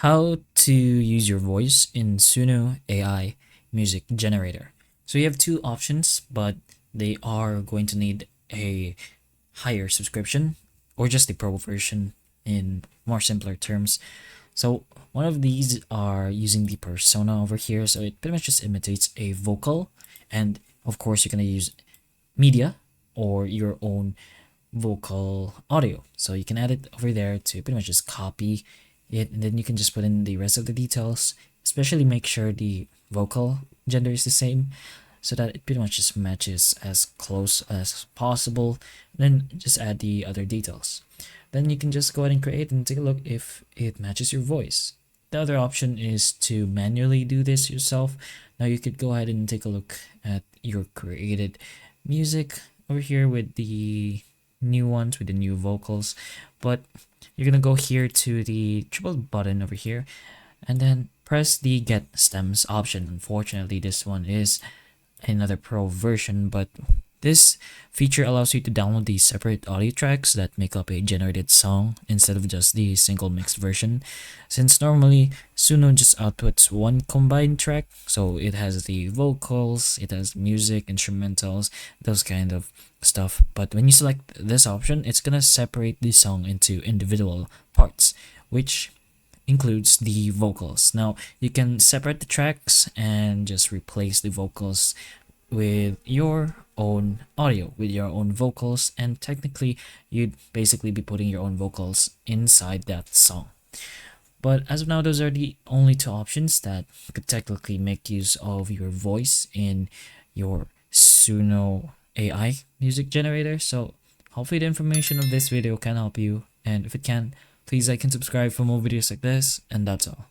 How to use your voice in Suno AI music generator. So you have two options, but they are going to need a higher subscription or just the pro version in more simpler terms. So one of these are using the persona over here. So it pretty much just imitates a vocal. And of course, you're going to use media or your own vocal audio. So you can add it over there to pretty much just copy it, and then you can just put in the rest of the details, especially make sure the vocal gender is the same so that it pretty much just matches as close as possible. Then just add the other details. Then you can just go ahead and create and take a look if it matches your voice. The other option is to manually do this yourself. Now you could go ahead and take a look at your created music over here with the new ones with the new vocals, but you're gonna go here to the triple button over here and then press the get stems option. Unfortunately, this one is another pro version, but this feature allows you to download the separate audio tracks that make up a generated song instead of just the single mixed version, since normally Suno just outputs one combined track, so it has the vocals, it has music, instrumentals, those kind of stuff. But when you select this option, it's gonna separate the song into individual parts, which includes the vocals. Now you can separate the tracks and just replace the vocals with your own audio, with your own vocals, and technically you'd basically be putting your own vocals inside that song. But as of now, those are the only two options that could technically make use of your voice in your Suno AI music generator. So hopefully the information of this video can help you, and if it can, please like and subscribe for more videos like this, and that's all.